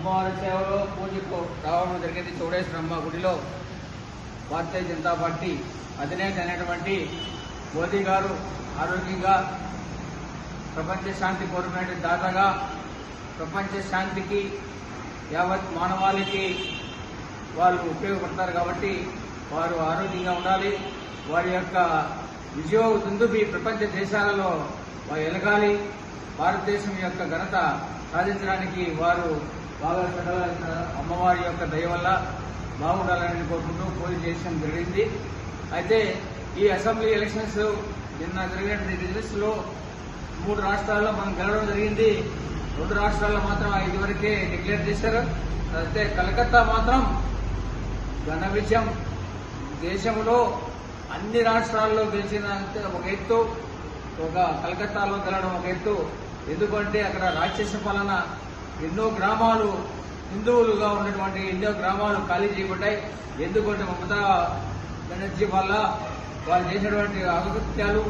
అమ్మవారి సేవలో పూజకు రావడం జరిగింది. చౌడేశ్వరమ్మ గుడిలో భారతీయ జనతా పార్టీ అధినేత అయినటువంటి మోదీ గారు ఆరోగ్యంగా ప్రపంచ శాంతి కోరుకునే దాతగా ప్రపంచ శాంతికి యావత్ మానవాళికి వాళ్ళు ఉపయోగపడతారు కాబట్టి వారు ఆరోగ్యంగా ఉండాలి. వారి యొక్క విజయ దుందుబి ప్రపంచ దేశాలలో వారు ఎలగాలి. భారతదేశం యొక్క ఘనత సాధించడానికి వారు బాగా అమ్మవారి యొక్క దయ వల్ల బాగుండాలని కోరుకుంటూ పూజ చేయడం జరిగింది. అయితే ఈ అసెంబ్లీ ఎలక్షన్స్ నిన్న జరిగినటువంటి రిజల్ట్స్ లో 3 రాష్ట్రాల్లో మనం గెలవడం జరిగింది. 2 రాష్ట్రాల్లో మాత్రం ఇదివరకే డిక్లేర్ చేశారు. అయితే కలకత్తా మాత్రం ఘన విజయం. దేశంలో అన్ని రాష్ట్రాల్లో గెలిచినంత ఒక ఎత్తు, ఒక కలకత్తాలో గెలవడం ఒక ఎత్తు. ఎందుకంటే అక్కడ రాక్షస పాలన, ఎన్నో గ్రామాలు హిందువులుగా ఉన్నటువంటి ఎన్నో గ్రామాలు ఖాళీ చేయబడ్డాయి. ఎందుకంటే మమతా బెనర్జీ వల్ల వాళ్ళు చేసినటువంటి అగత్యాలు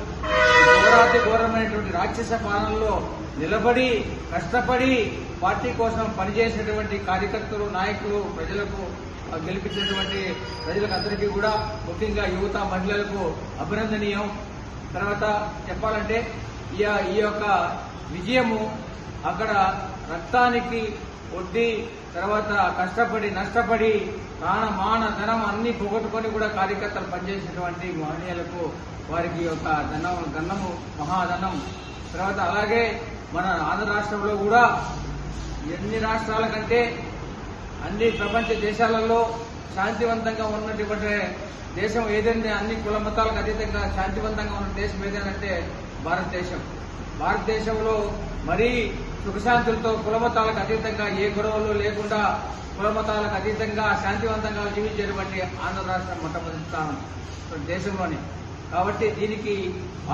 ఘోరమైనటువంటి రాక్షస పాలనలో నిలబడి కష్టపడి పార్టీ కోసం పనిచేసినటువంటి కార్యకర్తలు, నాయకులు, ప్రజలకు గెలిపించినటువంటి ప్రజలకు అందరికీ కూడా ముఖ్యంగా యువత, మహిళలకు అభినందనీయం. తర్వాత చెప్పాలంటే ఈ యొక్క విజయము అక్కడ రక్తానికి వడ్డీ, తర్వాత కష్టపడి నష్టపడి ప్రాణ మాన ధనం అన్ని పోగొట్టుకొని కూడా కార్యకర్తలు పనిచేసినటువంటి మహనీయులకు వారికి యొక్క ధనము మహాధనం. తర్వాత అలాగే మన ఆంధ్ర రాష్ట్రంలో కూడా ఎన్ని రాష్ట్రాల కంటే అన్ని ప్రపంచ దేశాలలో శాంతివంతంగా ఉన్నటువంటి దేశం ఏదైనా, అన్ని కుల మతాలకు అతీతంగా శాంతివంతంగా ఉన్న దేశం ఏదైనా భారతదేశం. భారతదేశంలో మరీ సుఖశాంతులతో కులమతాలకు అతీతంగా ఏ గొడవలు లేకుండా కులమతాలకు అతీతంగా శాంతివంతంగా జీవించేటువంటి ఆంధ్ర రాష్ట్రం మొట్టమొదటి స్థానం దేశంలోనే. కాబట్టి దీనికి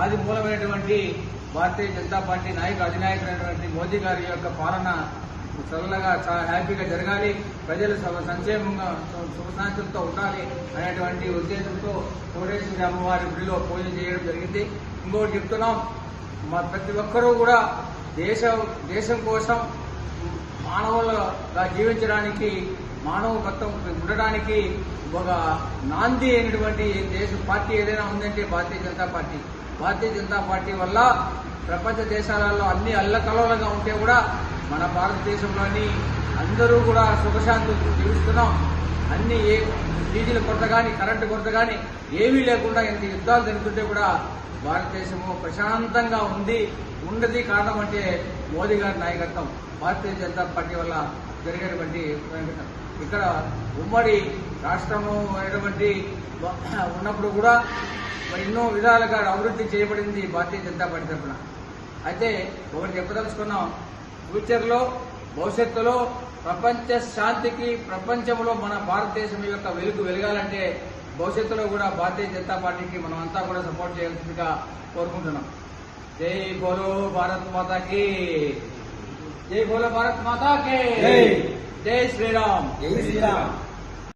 ఆది మూలమైనటువంటి భారతీయ జనతా పార్టీ అధినాయకుడైనటువంటి మోదీ గారి యొక్క పాలన చల్లగా చాలా హ్యాపీగా జరగాలి, ప్రజలు సంక్షేమంగా సుఖశాంతులతో ఉండాలి అనేటువంటి ఉద్దేశంతో చౌడేశ్వరి అమ్మవారి గుడిలో పూజ చేయడం జరిగింది. ఇంకోటి చెప్తున్నాం, ప్రతి ఒక్కరూ కూడా దేశం కోసం మానవులుగా జీవించడానికి, మానవత్వం ఉండడానికి ఒక నాంది అయినటువంటి దేశ పార్టీ ఏదైనా ఉందంటే భారతీయ జనతా పార్టీ. భారతీయ జనతా పార్టీ వల్ల ప్రపంచ దేశాలలో అన్ని అల్లకల్లోలంగా ఉంటే కూడా మన భారతదేశంలోని అందరూ కూడా సుఖశాంతులు జీవిస్తున్నాం. అన్ని డీజిల్ కొరత కానీ, కరెంటు కొరత కానీ ఏమీ లేకుండా ఎంత యుద్ధాలు జరుగుతుంటే కూడా భారతదేశము ప్రశాంతంగా ఉండది. కారణం అంటే మోదీ గారి నాయకత్వం, భారతీయ జనతా పార్టీ వల్ల జరిగేటువంటి ఇక్కడ ఉమ్మడి రాష్ట్రము అయినటువంటి ఉన్నప్పుడు కూడా ఎన్నో విధాలుగా అభివృద్ధి చేయబడింది భారతీయ జనతా పార్టీ తరఫున. అయితే ఒకటి చెప్పదలుచుకున్నాం, ఫ్యూచర్లో భవిష్యత్తులో ప్రపంచ శాంతికి, ప్రపంచంలో మన భారతదేశం యొక్క వెలుగు వెలగాలంటే భవిష్యత్తులో కూడా భారతీయ జనతా పార్టీకి మనం అంతా కూడా సపోర్ట్ చేయాల్సిందిగా కోరుకుంటున్నాం. జై బోలో భారత్ మాతాకి, జై బోలో భారత్ మాతాకి, జై శ్రీరామ్.